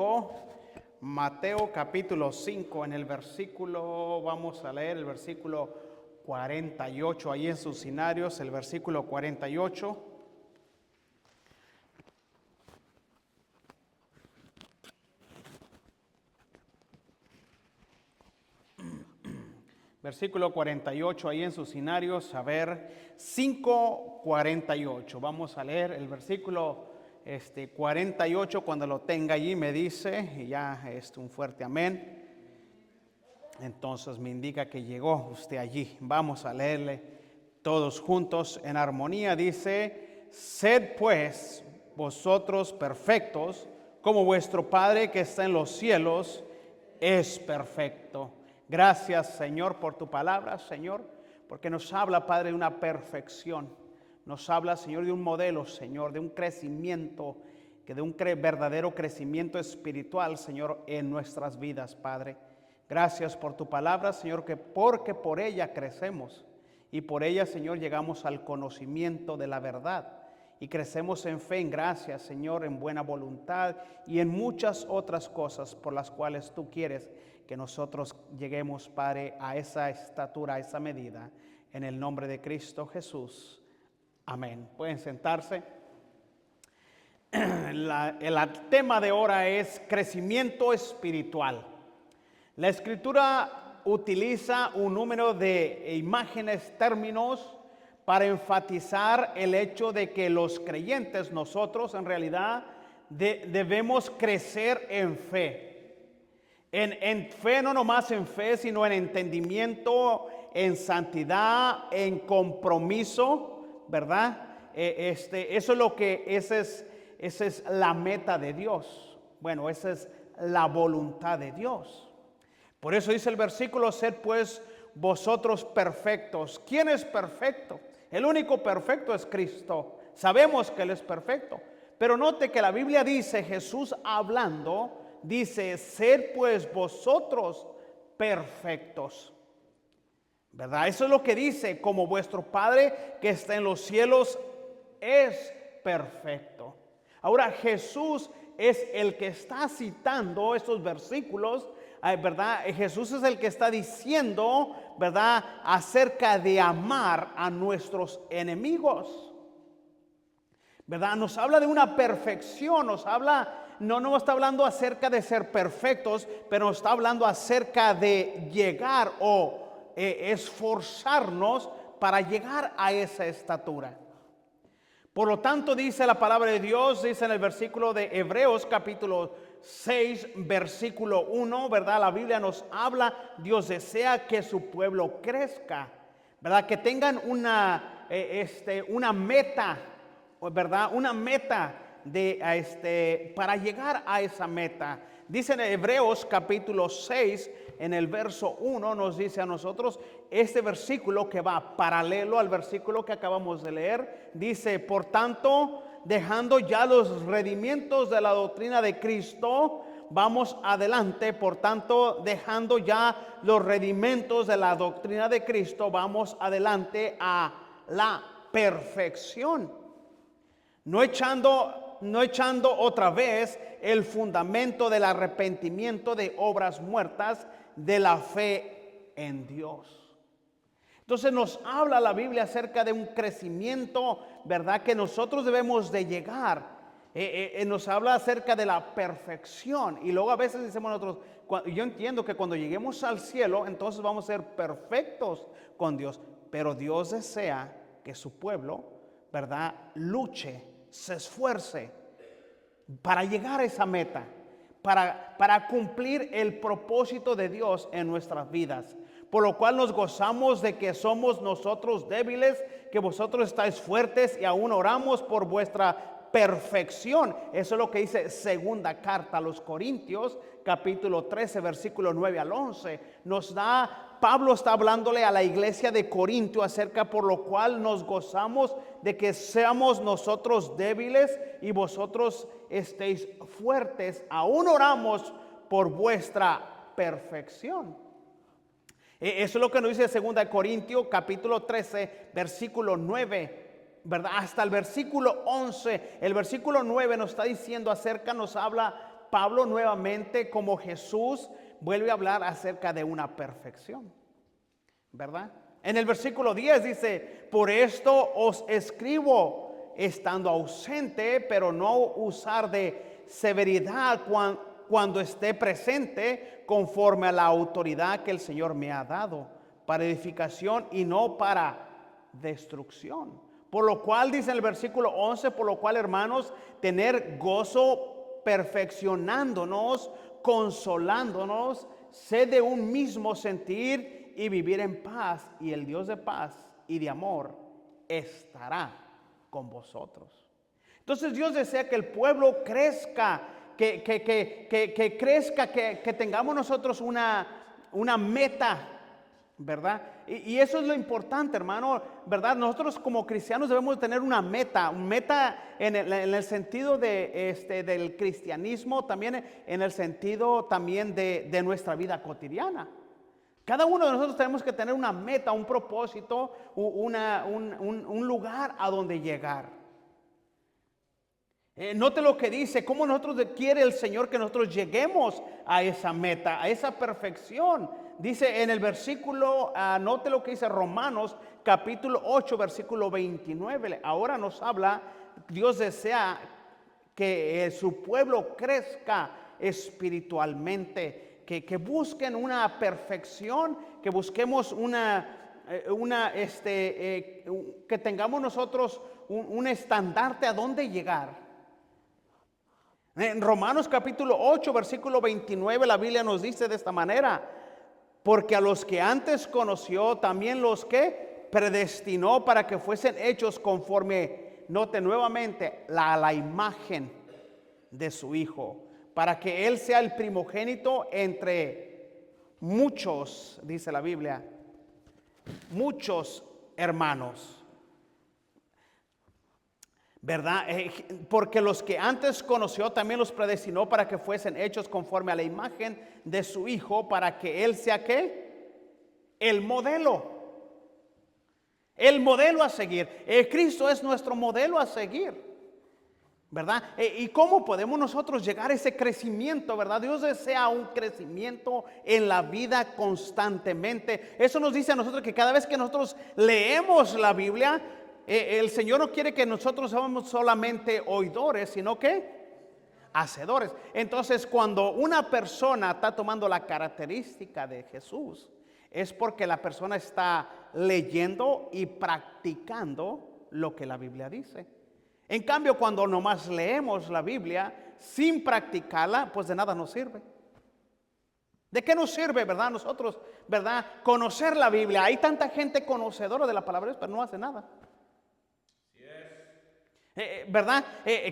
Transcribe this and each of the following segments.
5, Mateo capítulo 5, en el versículo, vamos a leer el versículo 48, ahí en sus cinarios, el versículo 48. Versículo 48, ahí en sus cinarios, a ver, 5:48. Vamos a leer el versículo 48, cuando lo tenga allí me dice, y ya un fuerte amén. Entonces me indica que llegó usted allí. Vamos a leerle todos juntos en armonía. Dice: sed pues vosotros perfectos, como vuestro Padre que está en los cielos es perfecto. Gracias, Señor, por tu palabra, Señor, porque nos habla, Padre, de una perfección. Nos habla, Señor, de un modelo, Señor, de un crecimiento, que de un verdadero crecimiento espiritual, Señor, en nuestras vidas, Padre. Gracias por tu palabra, Señor, porque por ella crecemos y por ella, Señor, llegamos al conocimiento de la verdad y crecemos en fe, en gracia, Señor, en buena voluntad y en muchas otras cosas por las cuales tú quieres que nosotros lleguemos, Padre, a esa estatura, a esa medida, en el nombre de Cristo Jesús. Amén. Pueden sentarse. El tema de ahora es crecimiento espiritual. La Escritura utiliza un número de imágenes, términos, para enfatizar el hecho de que los creyentes, nosotros en realidad, debemos crecer en fe. En fe, no nomás en fe, sino en entendimiento, en santidad, en compromiso, ¿verdad? Eso es lo que, esa es la meta de Dios. Bueno, esa es la voluntad de Dios. Por eso dice el versículo: sed pues vosotros perfectos. ¿Quién es perfecto? El único perfecto es Cristo. Sabemos que Él es perfecto. Pero note que la Biblia dice, Jesús hablando, dice: sed pues vosotros perfectos. ¿Verdad? Eso es lo que dice: como vuestro Padre que está en los cielos es perfecto. Ahora, Jesús es el que está citando estos versículos, ¿verdad? Jesús es el que está diciendo, ¿verdad?, acerca de amar a nuestros enemigos. ¿Verdad? Nos habla de una perfección, nos habla, no está hablando acerca de ser perfectos, pero nos está hablando acerca de llegar o esforzarnos para llegar a esa estatura. Por lo tanto, dice la palabra de Dios, dice en el versículo de Hebreos capítulo 6, versículo 1, ¿verdad? La Biblia nos habla, Dios desea que su pueblo crezca, ¿verdad? Que tengan una meta, ¿verdad? Una meta para llegar a esa meta. Dice en Hebreos capítulo 6, en el verso 1, nos dice a nosotros este versículo que va paralelo al versículo que acabamos de leer. Dice: por tanto, dejando ya los redimientos de la doctrina de Cristo, vamos adelante. Por tanto, dejando ya los redimientos de la doctrina de Cristo, vamos adelante a la perfección. No echando otra vez el fundamento del arrepentimiento de obras muertas, de la fe en Dios. Entonces nos habla la Biblia acerca de un crecimiento, ¿verdad?, que nosotros debemos de llegar. Nos habla acerca de la perfección. Y luego a veces decimos nosotros, yo entiendo que cuando lleguemos al cielo, entonces vamos a ser perfectos con Dios. Pero Dios desea que su pueblo, ¿verdad?, luche, se esfuerce para llegar a esa meta, para cumplir el propósito de Dios en nuestras vidas. Por lo cual nos gozamos de que somos nosotros débiles, que vosotros estáis fuertes y aún oramos por vuestra perfección. Eso es lo que dice segunda carta a los Corintios, capítulo 13, versículo 9 al 11. Pablo está hablándole a la iglesia de Corinto acerca por lo cual nos gozamos de que seamos nosotros débiles y vosotros estéis fuertes. Aún oramos por vuestra perfección. Eso es lo que nos dice 2 Corintios capítulo 13, versículo 9, ¿verdad? Hasta el versículo 11. El versículo 9 nos está diciendo nos habla Pablo nuevamente, como Jesús, vuelve a hablar acerca de una perfección, ¿verdad? En el versículo 10 dice: por esto os escribo, estando ausente, pero no usar de severidad cuando esté presente, conforme a la autoridad que el Señor me ha dado, para edificación y no para destrucción. Por lo cual, dice en el versículo 11, por lo cual, hermanos, tener gozo, perfeccionándonos, consolándonos, sed de un mismo sentir y vivir en paz, y el Dios de paz y de amor estará con vosotros. Entonces Dios desea que el pueblo crezca, que crezca, que tengamos nosotros una meta, ¿verdad? Y eso es lo importante, hermano, ¿verdad? Nosotros como cristianos debemos tener una meta en el sentido del cristianismo, también en el sentido también de nuestra vida cotidiana. Cada uno de nosotros tenemos que tener una meta, un propósito, un lugar a donde llegar. Note lo que dice, cómo nosotros quiere el Señor que nosotros lleguemos a esa meta, a esa perfección. Dice en el versículo, note lo que dice Romanos capítulo 8, versículo 29. Ahora nos habla, Dios desea que su pueblo crezca espiritualmente, que busquen una perfección, que busquemos que tengamos nosotros un estandarte a dónde llegar. En Romanos capítulo 8, versículo 29, la Biblia nos dice de esta manera: porque a los que antes conoció, también los que predestinó para que fuesen hechos conforme, note nuevamente, la imagen de su Hijo, para que Él sea el primogénito entre muchos, dice la Biblia, muchos hermanos. ¿Verdad? Porque los que antes conoció también los predestinó para que fuesen hechos conforme a la imagen de su Hijo, para que Él sea ¿qué? El modelo a seguir. Cristo es nuestro modelo a seguir, ¿verdad? ¿Y cómo podemos nosotros llegar a ese crecimiento, verdad? Dios desea un crecimiento en la vida constantemente. Eso nos dice a nosotros que cada vez que nosotros leemos la Biblia, el Señor no quiere que nosotros seamos solamente oidores, sino que hacedores. Entonces, cuando una persona está tomando la característica de Jesús, es porque la persona está leyendo y practicando lo que la Biblia dice. En cambio, cuando nomás leemos la Biblia sin practicarla, pues de nada nos sirve. ¿De qué nos sirve, verdad? Nosotros, ¿verdad? Conocer la Biblia. Hay tanta gente conocedora de la palabra, pero no hace nada. ¿Verdad?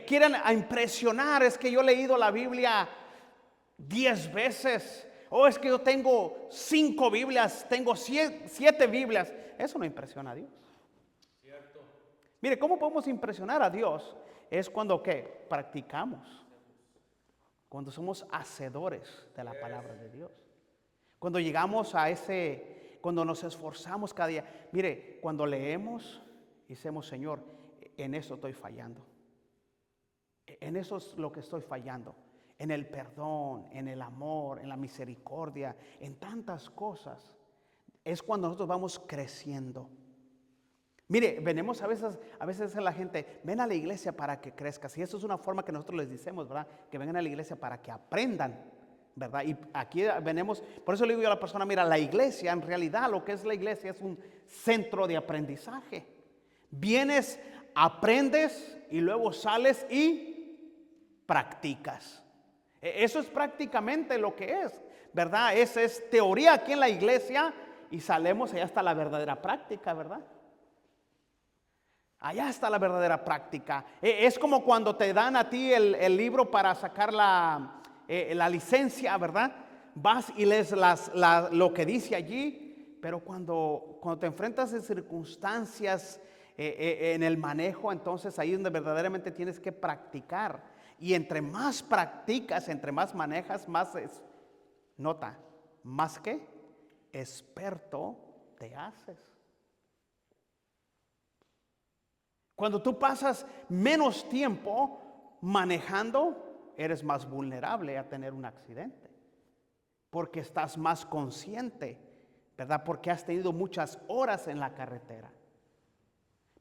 Quieren impresionar, es que yo he leído la Biblia 10 veces, o es que yo tengo 5 Biblias, tengo 7 Biblias. Eso no impresiona a Dios. Cierto. Mire, ¿cómo podemos impresionar a Dios? Es cuando ¿qué? Practicamos, cuando somos hacedores de la palabra de Dios, cuando llegamos a cuando nos esforzamos cada día. Mire, cuando leemos y decimos: Señor, en eso estoy fallando. En eso es lo que estoy fallando. En el perdón, en el amor, en la misericordia, en tantas cosas. Es cuando nosotros vamos creciendo. Mire, venimos a veces a la gente: ven a la iglesia para que crezcas. Y eso es una forma que nosotros les decimos, ¿verdad? Que vengan a la iglesia para que aprendan, ¿verdad? Y aquí venimos, por eso le digo yo a la persona: mira, la iglesia, en realidad lo que es la iglesia es un centro de aprendizaje. Vienes, aprendes y luego sales y practicas. Eso es prácticamente lo que es, ¿verdad? Esa es teoría aquí en la iglesia y salemos, allá está la verdadera práctica, ¿verdad? Allá está la verdadera práctica. Es como cuando te dan a ti el libro para sacar la licencia, ¿verdad? Vas y lees lo que dice allí, pero cuando te enfrentas a circunstancias en el manejo, entonces ahí es donde verdaderamente tienes que practicar. Y entre más practicas, entre más manejas, más más que experto te haces. Cuando tú pasas menos tiempo manejando, eres más vulnerable a tener un accidente, porque estás más consciente, ¿verdad? Porque has tenido muchas horas en la carretera.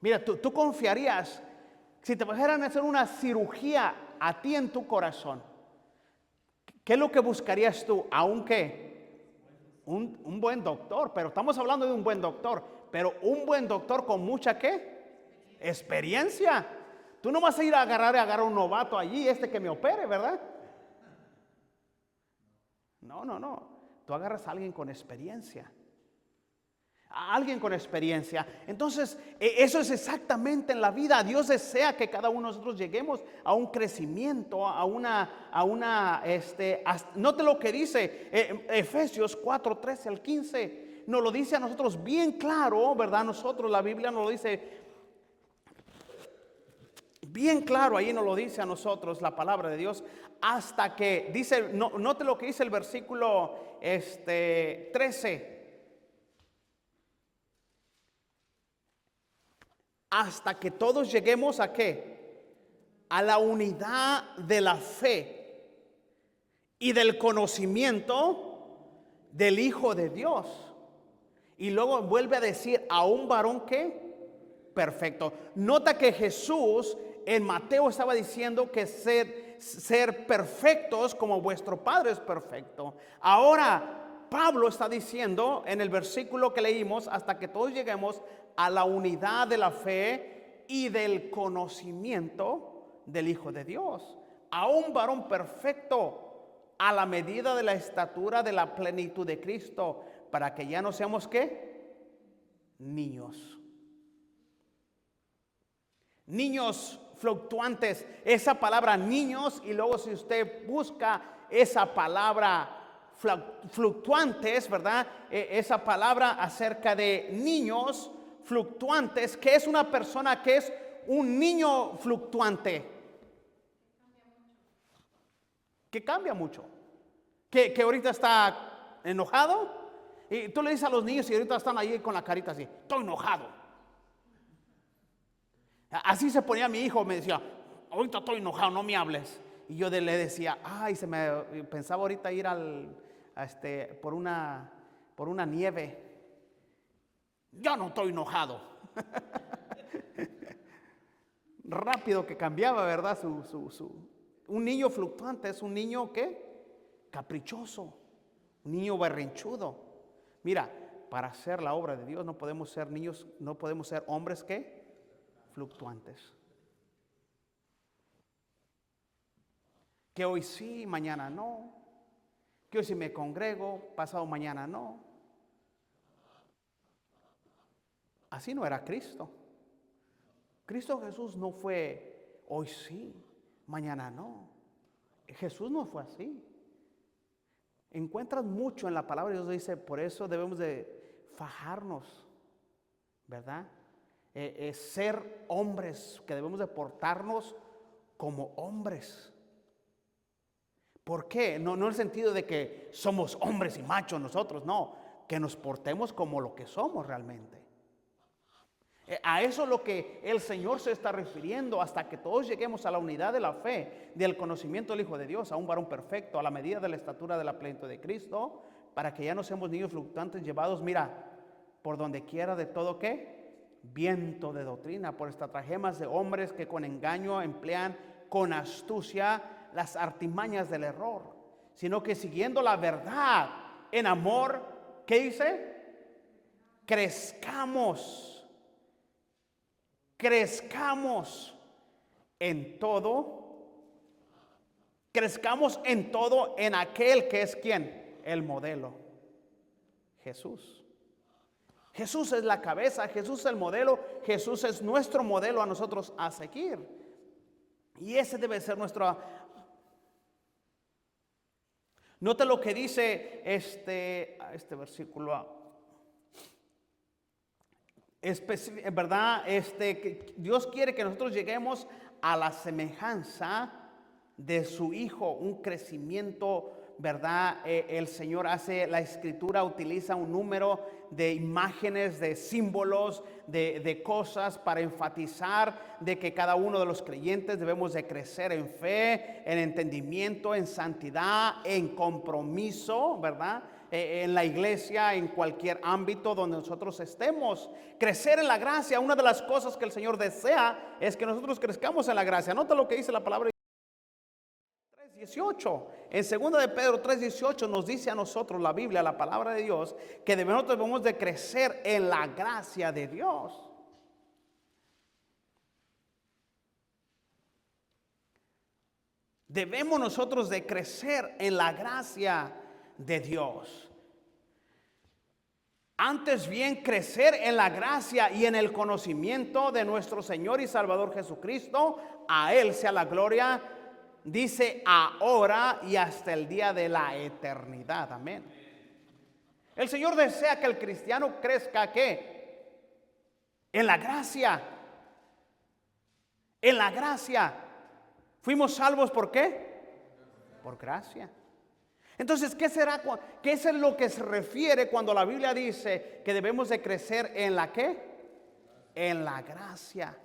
Mira, tú confiarías, si te fueran a hacer una cirugía a ti en tu corazón, ¿qué es lo que buscarías tú? Aunque un buen doctor, pero estamos hablando de un buen doctor, pero un buen doctor con mucha ¿qué? Experiencia. Tú no vas a ir a agarrar un novato allí, que me opere, ¿verdad? No. Tú agarras a alguien con experiencia. A alguien con experiencia. Entonces, eso es exactamente en la vida. Dios desea que cada uno de nosotros lleguemos a un crecimiento, note lo que dice Efesios 4:13 al 15. Nos lo dice a nosotros bien claro, ¿verdad? Nosotros, la Biblia nos lo dice bien claro, ahí nos lo dice a nosotros la palabra de Dios, hasta que dice, note lo que dice el versículo 13. Hasta que todos lleguemos ¿a qué? A la unidad de la fe y del conocimiento del Hijo de Dios. Y luego vuelve a decir, a un varón ¿qué? Perfecto. Nota que Jesús en Mateo estaba diciendo que ser perfectos como vuestro Padre es perfecto. Ahora Pablo está diciendo en el versículo que leímos, hasta que todos lleguemos a la unidad de la fe y del conocimiento del Hijo de Dios, a un varón perfecto, a la medida de la estatura de la plenitud de Cristo, para que ya no seamos ¿qué? Niños. Niños fluctuantes. Esa palabra niños, y luego si usted busca esa palabra fluctuantes, ¿verdad? Esa palabra acerca de niños fluctuantes, ¿qué es una persona que es un niño fluctuante? Que cambia mucho. Que ahorita está enojado, y tú le dices a los niños y ahorita están ahí con la carita así, estoy enojado. Así se ponía mi hijo, me decía, ahorita estoy enojado, no me hables. Y yo le decía, pensaba ahorita ir por una nieve. Ya no estoy enojado. Rápido que cambiaba, ¿verdad? Un niño fluctuante es un niño ¿qué? Caprichoso, un niño berrinchudo. Mira, para hacer la obra de Dios no podemos ser niños, no podemos ser hombres ¿qué? Fluctuantes. Que hoy sí, mañana no. Que hoy sí me congrego, pasado mañana no. Así no era Cristo. Cristo Jesús no fue hoy sí, mañana no. Jesús no fue así. Encuentras mucho en la palabra de Dios, dice, por eso debemos de fajarnos, ¿verdad? Ser hombres, que debemos de portarnos como hombres. ¿Por qué? No en el sentido de que somos hombres y machos nosotros, no, que nos portemos como lo que somos realmente. A eso es lo que el Señor se está refiriendo, hasta que todos lleguemos a la unidad de la fe, del conocimiento del Hijo de Dios, a un varón perfecto, a la medida de la estatura de la plenitud de Cristo, para que ya no seamos niños fluctuantes llevados, mira, por donde quiera de todo ¿qué? Viento de doctrina, por estratagemas de hombres que con engaño emplean con astucia las artimañas del error, sino que siguiendo la verdad en amor, ¿qué dice? Crezcamos en todo, en aquel que es ¿quién? El modelo, Jesús. Jesús es la cabeza, Jesús es el modelo, Jesús es nuestro modelo a nosotros a seguir. Y ese debe ser nuestro. Nota lo que dice este versículo. ¿Verdad? Que Dios quiere que nosotros lleguemos a la semejanza de su Hijo, un crecimiento ¿verdad? El Señor hace, la Escritura utiliza un número de imágenes, de símbolos, de cosas para enfatizar de que cada uno de los creyentes debemos de crecer en fe, en entendimiento, en santidad, en compromiso, ¿verdad? En la iglesia, en cualquier ámbito donde nosotros estemos. Crecer en la gracia, una de las cosas que el Señor desea es que nosotros crezcamos en la gracia. Nota lo que dice la palabra 3:18. En 2 de Pedro 3:18 nos dice a nosotros la Biblia, la palabra de Dios, que nosotros debemos de crecer en la gracia de Dios. Debemos nosotros de crecer en la gracia de Dios. Antes bien, crecer en la gracia y en el conocimiento de nuestro Señor y Salvador Jesucristo. A Él sea la gloria, dice, ahora y hasta el día de la eternidad. Amén. El Señor desea que el cristiano crezca, ¿qué? En la gracia. En la gracia. Fuimos salvos, ¿por qué? Por gracia. Entonces, ¿qué será? ¿Qué es lo que se refiere cuando la Biblia dice que debemos de crecer en la qué? En la gracia.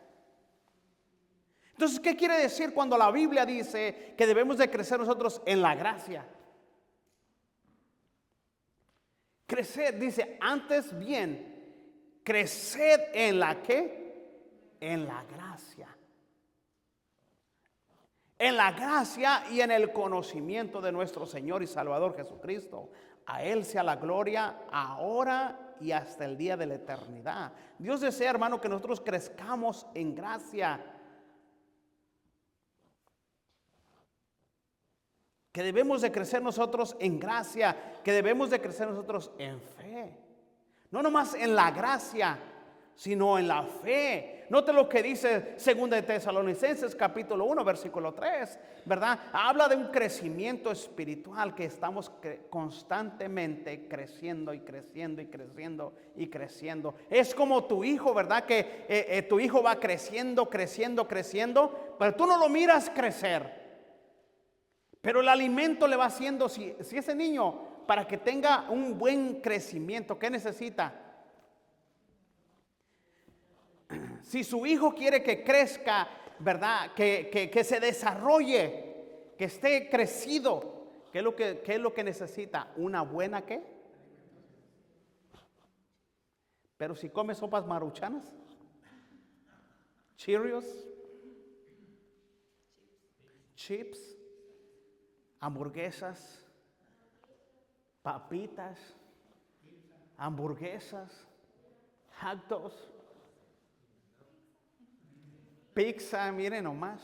Entonces, ¿qué quiere decir cuando la Biblia dice que debemos de crecer nosotros en la gracia? Crecer, dice, antes bien, creced en la qué? En la gracia. En la gracia y en el conocimiento de nuestro Señor y Salvador Jesucristo. A Él sea la gloria ahora y hasta el día de la eternidad. Dios desea, hermano, que nosotros crezcamos en gracia. Que debemos de crecer nosotros en gracia. Que debemos de crecer nosotros en fe. No nomás en la gracia, sino en la fe. Note lo que dice 2 de Tesalonicenses capítulo 1 versículo 3, ¿verdad? Habla de un crecimiento espiritual, que estamos constantemente creciendo y creciendo y creciendo y creciendo. Es como tu hijo, ¿verdad? Que tu hijo va creciendo, creciendo, creciendo, pero tú no lo miras crecer. Pero el alimento le va haciendo, si ese niño, para que tenga un buen crecimiento, ¿qué necesita? Si su hijo quiere que crezca, ¿verdad? Que se desarrolle, que esté crecido, ¿qué es lo que necesita? ¿Una buena qué? Pero si come sopas maruchanas, Cheerios, chips, hamburguesas, papitas, hamburguesas, hot dogs, pizza, miren nomás,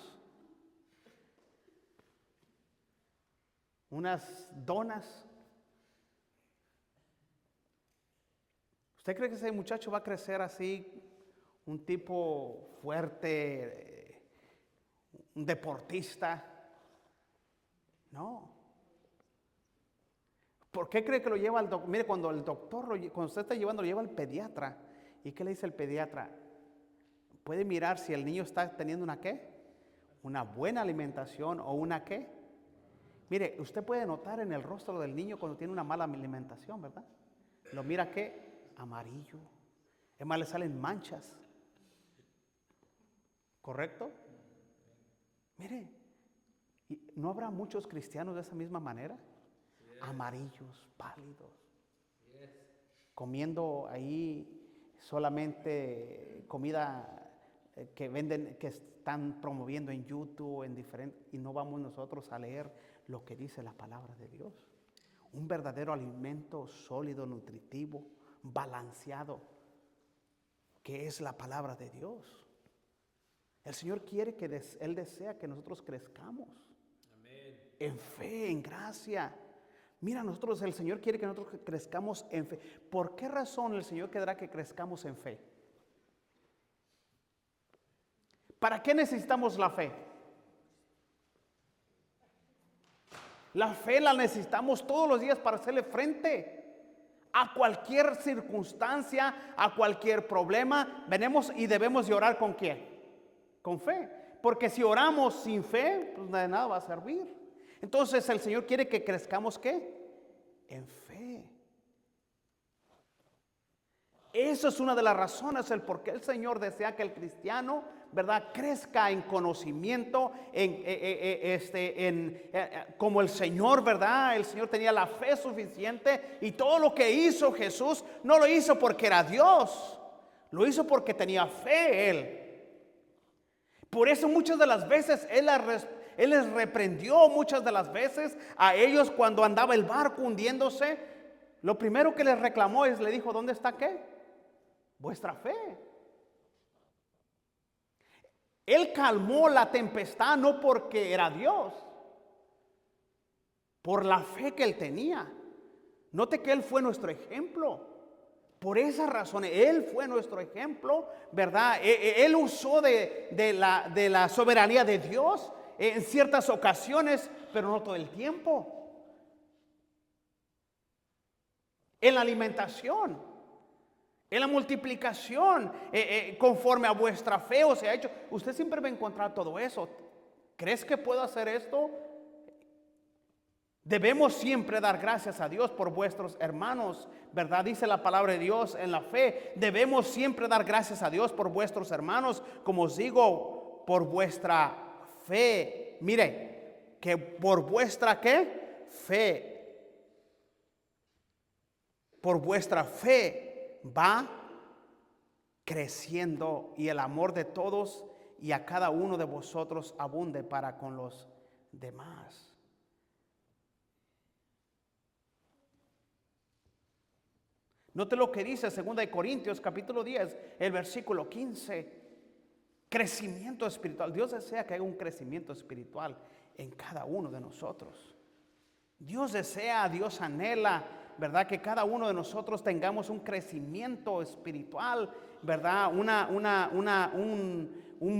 unas donas. ¿Usted cree que ese muchacho va a crecer así, un tipo fuerte, un deportista? No. ¿Por qué cree que lo lleva al doctor? Mire, cuando el doctor, cuando usted está llevando, lo lleva al pediatra. ¿Y qué le dice el pediatra? Puede mirar si el niño está teniendo una ¿qué? Una buena alimentación o una ¿qué? Mire, usted puede notar en el rostro del niño cuando tiene una mala alimentación, ¿verdad? Lo mira ¿qué? Amarillo. Es más, le salen manchas. ¿Correcto? Mire, ¿no habrá muchos cristianos de esa misma manera? Amarillos, pálidos. Comiendo ahí solamente comida que venden, que están promoviendo en YouTube, en diferentes, y no vamos nosotros a leer lo que dice la palabra de Dios. Un verdadero alimento sólido, nutritivo, balanceado, que es la palabra de Dios. El Señor quiere que Él desea que nosotros crezcamos. Amén. En fe, en gracia. Mira, nosotros, el Señor quiere que nosotros crezcamos en fe. ¿Por qué razón el Señor querrá que crezcamos en fe? ¿Para qué necesitamos la fe? La fe la necesitamos todos los días para hacerle frente a cualquier circunstancia, a cualquier problema. Venimos y debemos de orar ¿con quién? Con fe. Porque si oramos sin fe, pues de nada va a servir. Entonces el Señor quiere que crezcamos, ¿qué? En fe. Eso es una de las razones el por qué el Señor desea que el cristiano, ¿verdad?, crezca en conocimiento, como el Señor, ¿verdad? El Señor tenía la fe suficiente, y todo lo que hizo Jesús no lo hizo porque era Dios, lo hizo porque tenía fe Él. Por eso muchas de las veces Él les reprendió muchas de las veces a ellos cuando andaba el barco hundiéndose. Lo primero que les reclamó es, le dijo, ¿dónde está qué? Vuestra fe. Él calmó la tempestad no porque era Dios, por la fe que Él tenía. Note que Él fue nuestro ejemplo. Por esa razón, Él fue nuestro ejemplo, ¿verdad? Él usó de la soberanía de Dios en ciertas ocasiones, pero no todo el tiempo. En la alimentación, en la multiplicación, conforme a vuestra fe os ha hecho. Usted siempre va a encontrar todo eso. ¿Crees que puedo hacer esto? Debemos siempre dar gracias a Dios por vuestros hermanos, ¿verdad? Dice la palabra de Dios en la fe. Debemos siempre dar gracias a Dios por vuestros hermanos, como os digo, por vuestra fe. Mire, que por vuestra ¿qué? Fe. Por vuestra fe va creciendo, y el amor de todos y a cada uno de vosotros abunde para con los demás. Note lo que dice 2 Corintios capítulo 10, el versículo 15. Crecimiento espiritual. Dios desea que haya un crecimiento espiritual en cada uno de nosotros. Dios desea, Dios anhela, ¿verdad?, que cada uno de nosotros tengamos un crecimiento espiritual, ¿verdad? Un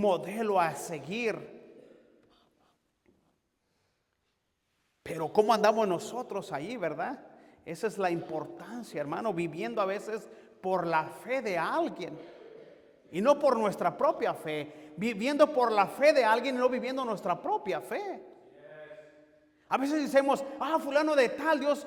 modelo a seguir. Pero ¿cómo andamos nosotros ahí, verdad? Esa es la importancia, hermano, viviendo a veces por la fe de alguien y no por nuestra propia fe. Viviendo por la fe de alguien y no viviendo nuestra propia fe. A veces decimos, fulano de tal, Dios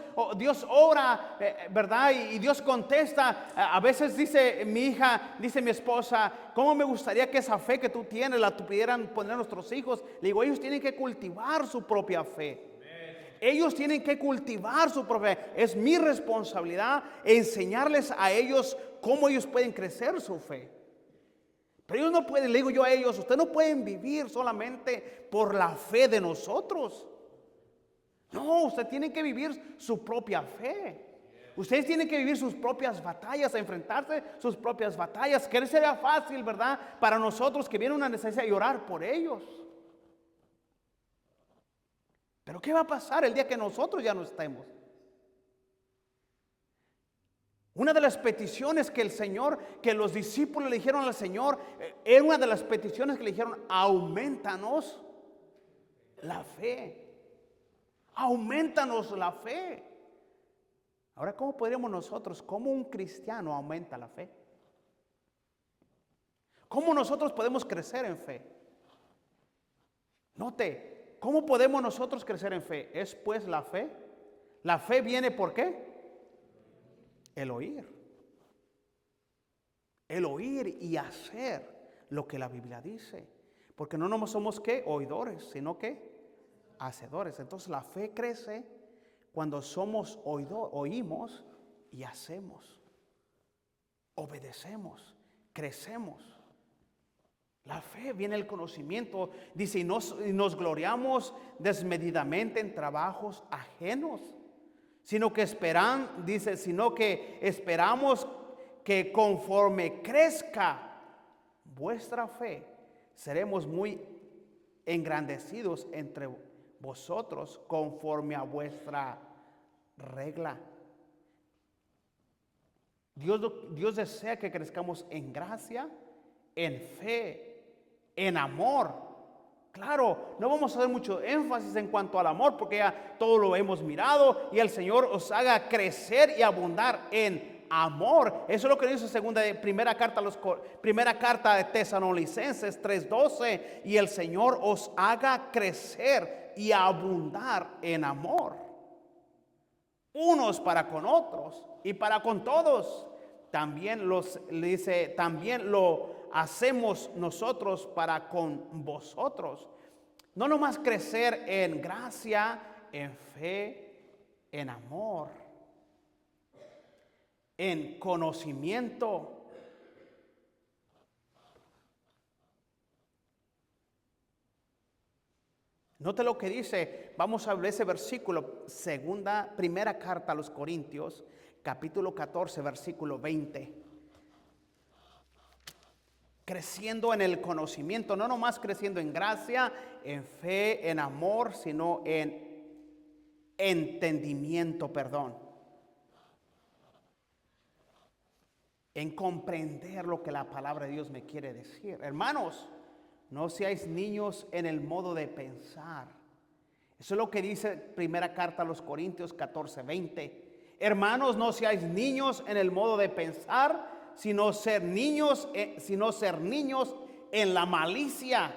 ora, ¿verdad? Y Dios contesta. A veces dice mi hija, dice mi esposa, ¿cómo me gustaría que esa fe que tú tienes la pudieran poner nuestros hijos? Le digo, ellos tienen que cultivar su propia fe. Ellos tienen que cultivar su propia fe. Es mi responsabilidad enseñarles a ellos cómo ellos pueden crecer su fe. Pero ellos no pueden, le digo yo a ellos, ustedes no pueden vivir solamente por la fe de nosotros. No, ustedes tienen que vivir su propia fe. Ustedes tienen que vivir sus propias batallas, enfrentarse sus propias batallas. Que sería fácil, ¿verdad?, para nosotros que viene una necesidad y orar por ellos. Pero ¿qué va a pasar el día que nosotros ya no estemos? Una de las peticiones que el Señor, que los discípulos le dijeron al Señor, era una de las peticiones que le dijeron, aumentanos la fe. Aumentanos la fe. Ahora, ¿cómo podríamos nosotros, cómo un cristiano aumenta la fe? ¿Cómo nosotros podemos crecer en fe? Note, ¿cómo podemos nosotros crecer en fe? Es pues la fe. La fe viene ¿por qué? El oír. El oír y hacer lo que la Biblia dice. Porque no somos ¿qué? Oidores, sino ¿qué? Hacedores. Entonces la fe crece cuando somos oímos y hacemos. Obedecemos, crecemos. La fe viene el conocimiento. Dice, y nos gloriamos desmedidamente en trabajos ajenos, sino que esperamos que conforme crezca vuestra fe, seremos muy engrandecidos entre vosotros conforme a vuestra regla. Dios desea que crezcamos en gracia, en fe, en amor. Claro, no vamos a hacer mucho énfasis en cuanto al amor, porque ya todo lo hemos mirado, y el Señor os haga crecer y abundar en amor. Eso es lo que dice primera carta de Tesalonicenses 3:12, y el Señor os haga crecer. y abundar en amor, unos para con otros y para con todos. También también lo hacemos nosotros para con vosotros. No nomás crecer en gracia, en fe, en amor, en conocimiento. Note lo que dice, vamos a ver ese versículo, primera carta a los Corintios, capítulo 14, versículo 20. Creciendo en el conocimiento, no nomás creciendo en gracia, en fe, en amor, sino en entendimiento, en comprender lo que la palabra de Dios me quiere decir. Hermanos, no seáis niños en el modo de pensar. Eso es lo que dice primera carta a los Corintios 14, 20. Hermanos, no seáis niños en el modo de pensar, sino ser niños en la malicia,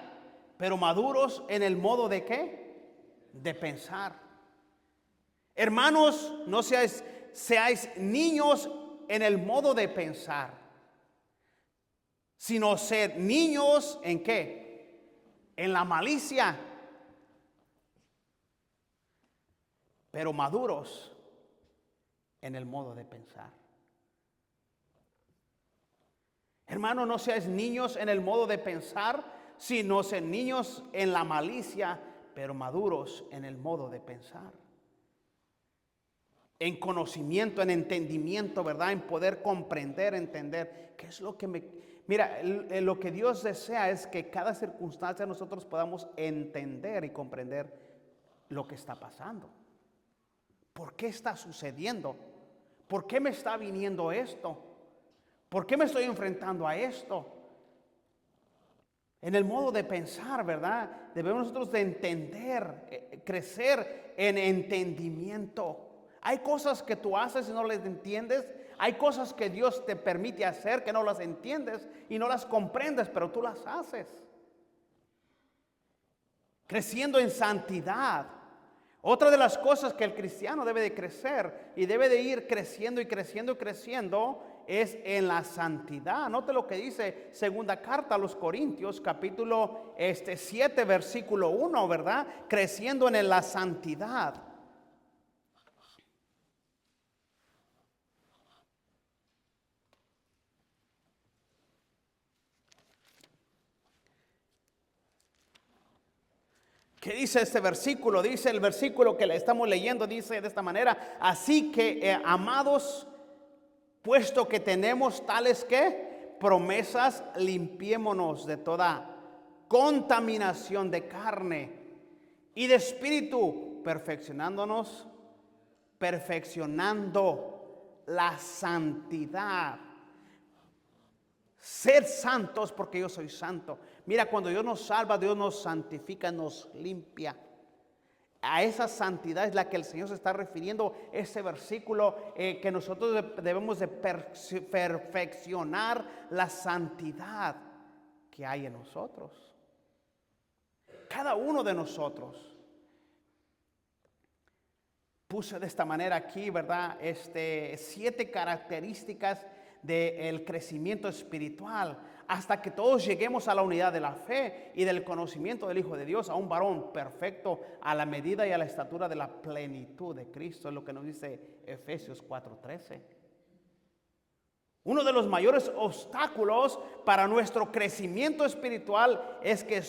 pero maduros en el modo de ¿qué? De pensar. Hermanos, no seáis niños en el modo de pensar, sino ser niños en ¿qué? En la malicia, pero maduros en el modo de pensar. Hermano, no seáis niños en el modo de pensar, sino ser niños en la malicia, pero maduros en el modo de pensar. En conocimiento, en entendimiento, ¿verdad? En poder comprender, entender qué es lo que Mira, lo que Dios desea es que cada circunstancia nosotros podamos entender y comprender lo que está pasando. ¿Por qué está sucediendo? ¿Por qué me está viniendo esto? ¿Por qué me estoy enfrentando a esto? En el modo de pensar, ¿verdad? Debemos nosotros de entender, crecer en entendimiento. Hay cosas que tú haces y no las entiendes. Hay cosas que Dios te permite hacer que no las entiendes y no las comprendes, pero tú las haces. Creciendo en santidad. Otra de las cosas que el cristiano debe de crecer y debe de ir creciendo y creciendo y creciendo es en la santidad. Note lo que dice segunda carta a los Corintios, capítulo 7, versículo 1, ¿verdad? Creciendo en la santidad. ¿Qué dice este versículo? Dice el versículo que le estamos leyendo, dice de esta manera: así que, amados, puesto que tenemos tales que promesas, limpiémonos de toda contaminación de carne y de espíritu, perfeccionando la santidad. Ser santos porque yo soy santo. Mira, cuando Dios nos salva, Dios nos santifica, nos limpia. A esa santidad es la que el Señor se está refiriendo, ese versículo, que nosotros debemos de perfeccionar la santidad que hay en nosotros. Cada uno de nosotros. Puse de esta manera aquí, ¿verdad? 7 características del crecimiento espiritual, hasta que todos lleguemos a la unidad de la fe y del conocimiento del Hijo de Dios, a un varón perfecto, a la medida y a la estatura de la plenitud de Cristo. Es lo que nos dice Efesios 4:13. Uno de los mayores obstáculos para nuestro crecimiento espiritual es que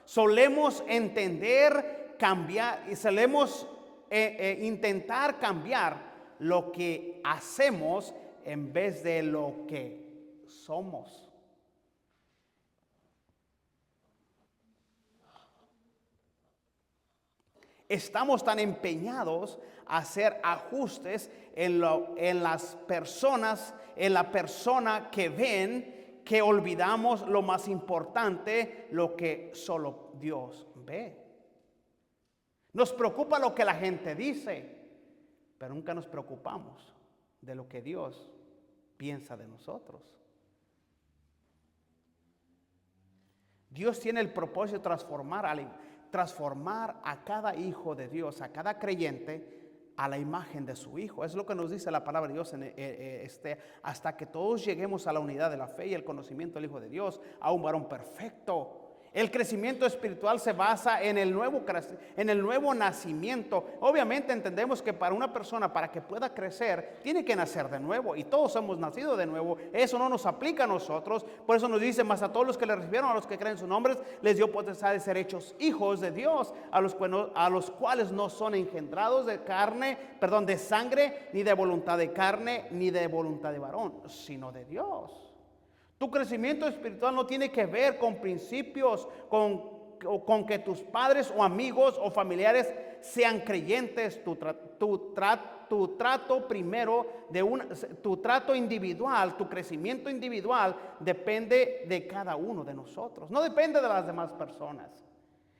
solemos entender, cambiar y solemos intentar cambiar lo que hacemos en vez de lo que somos. Estamos tan empeñados a hacer ajustes en las personas, en la persona que ven, que olvidamos lo más importante, lo que solo Dios ve. Nos preocupa lo que la gente dice, pero nunca nos preocupamos de lo que Dios piensa de nosotros. Dios tiene el propósito de transformar a cada hijo de Dios, a cada creyente, a la imagen de su Hijo. Es lo que nos dice la palabra de Dios hasta que todos lleguemos a la unidad de la fe y el conocimiento del Hijo de Dios, a un varón perfecto. El crecimiento espiritual se basa en el nuevo nacimiento. Obviamente entendemos que para una persona, para que pueda crecer, tiene que nacer de nuevo. Y todos hemos nacido de nuevo. Eso no nos aplica a nosotros. Por eso nos dice: mas a todos los que le recibieron, a los que creen en sus nombres, les dio potestad de ser hechos hijos de Dios, a los cuales no son engendrados de sangre, ni de voluntad de carne, ni de voluntad de varón, sino de Dios. Tu crecimiento espiritual no tiene que ver con principios, con que tus padres o amigos o familiares sean creyentes. Tu trato individual, tu crecimiento individual depende de cada uno de nosotros. No depende de las demás personas.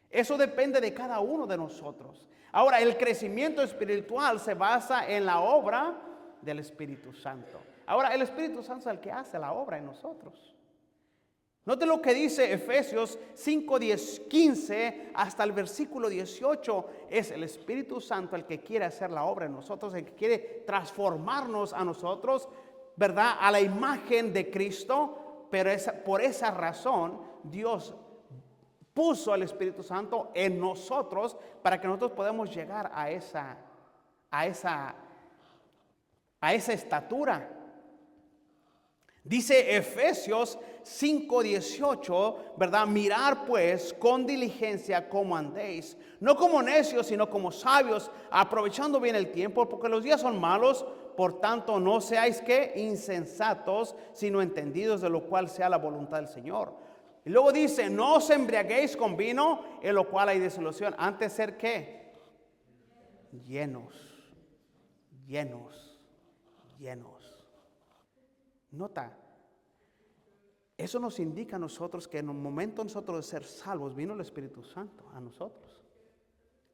Eso depende de cada uno de nosotros. Ahora, el crecimiento espiritual se basa en la obra del Espíritu Santo. Ahora, el Espíritu Santo es el que hace la obra en nosotros. Note lo que dice Efesios 5:15 hasta el versículo 18. Es el Espíritu Santo el que quiere hacer la obra en nosotros, el que quiere transformarnos a nosotros, ¿verdad?, a la imagen de Cristo. Pero por esa razón Dios puso al Espíritu Santo en nosotros para que nosotros podamos llegar a esa estatura. Dice Efesios 5:18, ¿verdad? Mirar pues con diligencia cómo andéis, no como necios, sino como sabios, aprovechando bien el tiempo, porque los días son malos. Por tanto, no seáis ¿qué? Insensatos, sino entendidos de lo cual sea la voluntad del Señor. Y luego dice: no os embriaguéis con vino, en lo cual hay disolución. Antes ser ¿qué? Llenos. Nota, eso nos indica a nosotros que en un momento nosotros de ser salvos vino el Espíritu Santo a nosotros,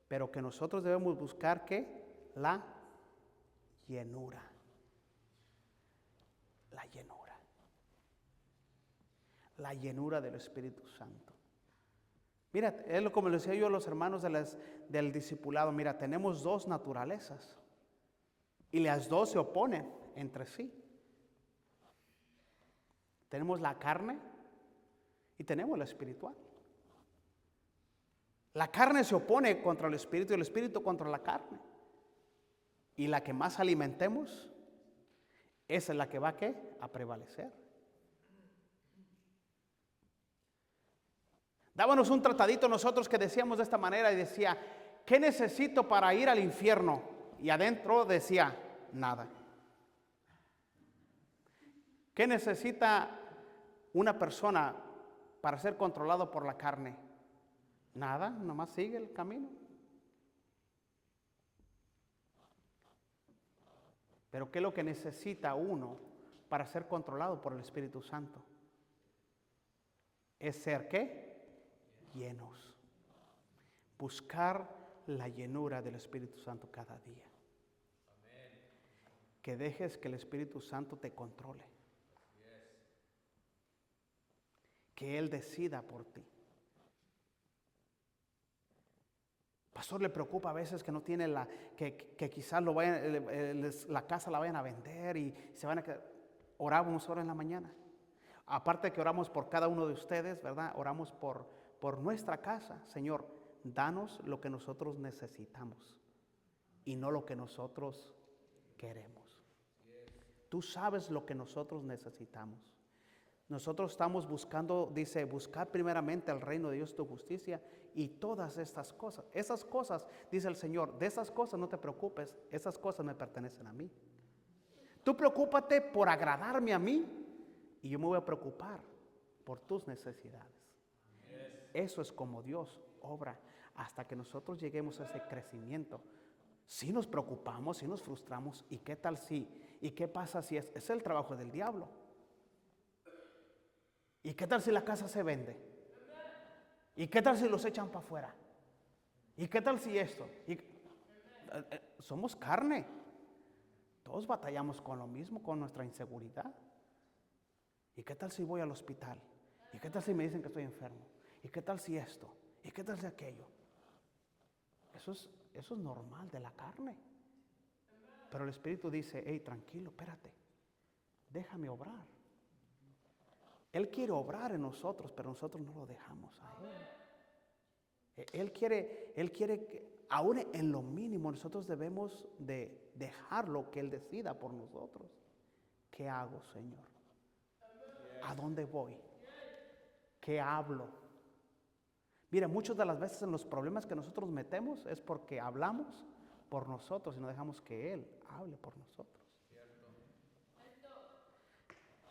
pero que nosotros debemos buscar ¿qué? La llenura. La llenura del Espíritu Santo. Mira, es como les decía yo a los hermanos del discipulado. Mira, tenemos dos naturalezas y las dos se oponen entre sí. Tenemos la carne y tenemos la espiritual. La carne se opone contra el espíritu y el espíritu contra la carne. Y la que más alimentemos, esa es la que va a prevalecer. Dábamos un tratadito nosotros que decíamos de esta manera y decía: ¿qué necesito para ir al infierno? Y adentro decía: nada. ¿Qué necesita una persona para ser controlado por la carne? Nada, nomás sigue el camino. Pero ¿qué es lo que necesita uno para ser controlado por el Espíritu Santo? Es ser ¿qué? Llenos. Buscar la llenura del Espíritu Santo cada día. Que dejes que el Espíritu Santo te controle. Que Él decida por ti. Pastor, le preocupa a veces que no tiene que quizás la casa la vayan a vender y se van a quedar. Oramos ahora en la mañana. Aparte de que oramos por cada uno de ustedes, ¿verdad? Oramos por nuestra casa. Señor, danos lo que nosotros necesitamos y no lo que nosotros queremos. Tú sabes lo que nosotros necesitamos. Nosotros estamos buscando, dice, buscar primeramente el reino de Dios, tu justicia y todas estas cosas. Esas cosas, dice el Señor, de esas cosas no te preocupes, esas cosas me pertenecen a mí. Tú preocúpate por agradarme a mí y yo me voy a preocupar por tus necesidades. Eso es como Dios obra hasta que nosotros lleguemos a ese crecimiento. Si nos preocupamos, si nos frustramos, ¿y qué tal si? ¿Y qué pasa si es el trabajo del diablo? ¿Y qué tal si la casa se vende? ¿Y qué tal si los echan para afuera? ¿Y qué tal si esto? Somos carne. Todos batallamos con lo mismo, con nuestra inseguridad. ¿Y qué tal si voy al hospital? ¿Y qué tal si me dicen que estoy enfermo? ¿Y qué tal si esto? ¿Y qué tal si aquello? Eso es normal de la carne. Pero el Espíritu dice, hey, tranquilo, espérate, déjame obrar. Él quiere obrar en nosotros, pero nosotros no lo dejamos a Él. Él quiere que, aún en lo mínimo, nosotros debemos de dejarlo que Él decida por nosotros. ¿Qué hago, Señor? ¿A dónde voy? ¿Qué hablo? Mira, muchas de las veces en los problemas que nosotros metemos es porque hablamos por nosotros y no dejamos que Él hable por nosotros.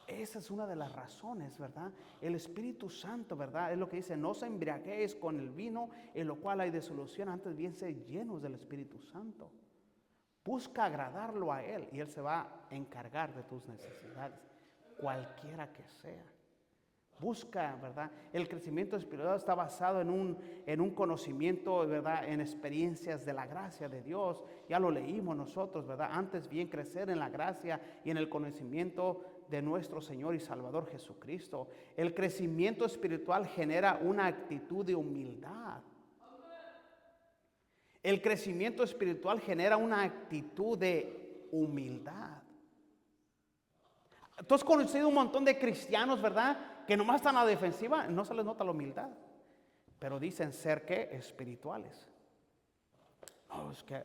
Esa es una de las razones, ¿verdad? El Espíritu Santo, ¿verdad? Es lo que dice, no se embriaguéis con el vino, en lo cual hay disolución, antes bien se llenos del Espíritu Santo. Busca agradarlo a Él y Él se va a encargar de tus necesidades, cualquiera que sea. Busca, ¿verdad? El crecimiento espiritual está basado en un conocimiento, ¿verdad? En experiencias de la gracia de Dios. Ya lo leímos nosotros, ¿verdad? Antes bien crecer en la gracia y en el conocimiento de nuestro Señor y Salvador Jesucristo. El crecimiento espiritual genera una actitud de humildad. El crecimiento espiritual genera una actitud de humildad. Tú has conocido un montón de cristianos, ¿verdad? Que nomás están a la defensiva, no se les nota la humildad. Pero dicen ser, ¿qué? Espirituales. No, es que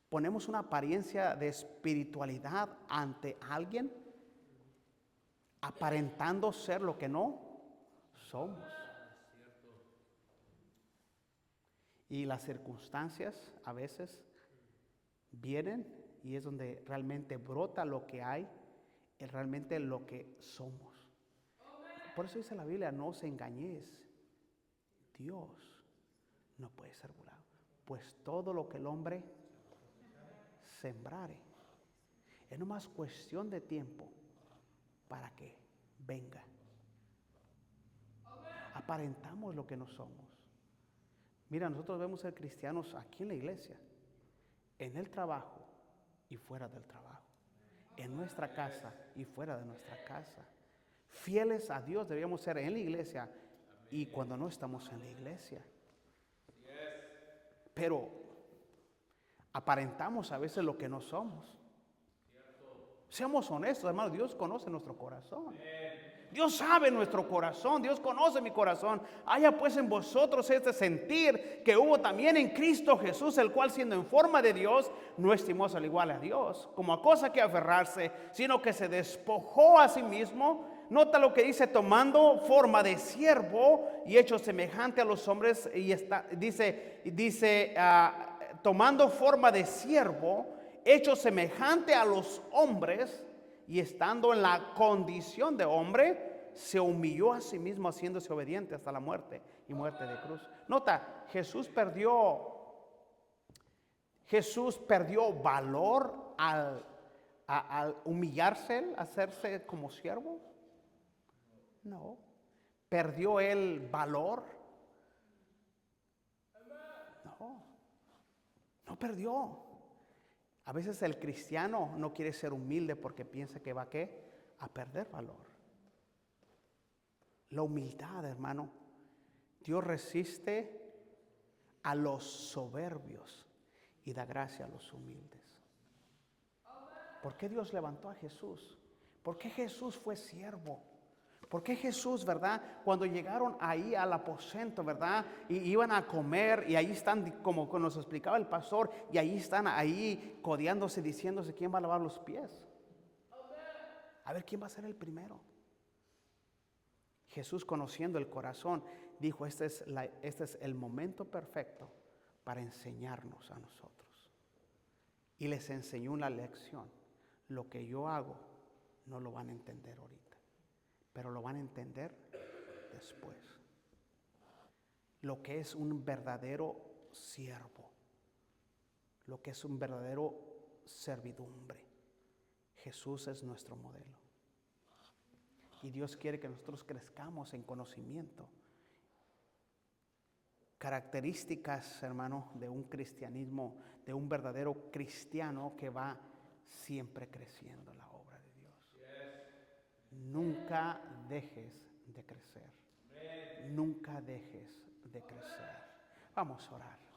ponemos una apariencia de espiritualidad ante alguien, aparentando ser lo que no somos. Y las circunstancias a veces vienen y es donde realmente brota lo que hay, es realmente lo que somos. Por eso dice la Biblia, no os engañéis. Dios no puede ser burlado. Pues todo lo que el hombre sembrare, es nomás cuestión de tiempo para que venga. Aparentamos lo que no somos. Mira, nosotros debemos ser cristianos aquí en la iglesia, en el trabajo y fuera del trabajo, en nuestra casa y fuera de nuestra casa. Fieles a Dios debemos ser en la iglesia y cuando no estamos en la iglesia. Pero aparentamos a veces lo que no somos. Seamos honestos, hermanos, Dios conoce nuestro corazón. Dios sabe nuestro corazón, Dios conoce mi corazón. Haya pues en vosotros este sentir que hubo también en Cristo Jesús, el cual siendo en forma de Dios, no estimó al igual a Dios, como a cosa que aferrarse, sino que se despojó a sí mismo. Nota lo que dice, tomando forma de siervo y hecho semejante a los hombres, y dice tomando forma de siervo, hecho semejante a los hombres, y estando en la condición de hombre, se humilló a sí mismo, haciéndose obediente hasta la muerte y muerte de cruz. Nota, Jesús perdió valor al humillarse, hacerse como siervo. No. ¿Perdió él valor? No perdió. A veces el cristiano no quiere ser humilde porque piensa que va ¿a qué? A perder valor. La humildad, hermano. Dios resiste a los soberbios y da gracia a los humildes. ¿Por qué Dios levantó a Jesús? ¿Por qué Jesús fue siervo? ¿Por qué Jesús, verdad? Cuando llegaron ahí al aposento, verdad, y iban a comer, y ahí están, como nos explicaba el pastor, y ahí están ahí codeándose, diciéndose quién va a lavar los pies. A ver quién va a ser el primero. Jesús, conociendo el corazón, dijo: este es el momento perfecto para enseñarnos a nosotros. Y les enseñó una lección. Lo que yo hago no lo van a entender ahorita, pero lo van a entender después. Lo que es un verdadero siervo, lo que es un verdadero servidumbre. Jesús es nuestro modelo. Y Dios quiere que nosotros crezcamos en conocimiento. Características, hermano, de un cristianismo, de un verdadero cristiano que va siempre creciendo en la obra de Dios. Nunca dejes de crecer. Nunca dejes de crecer. Vamos a orar.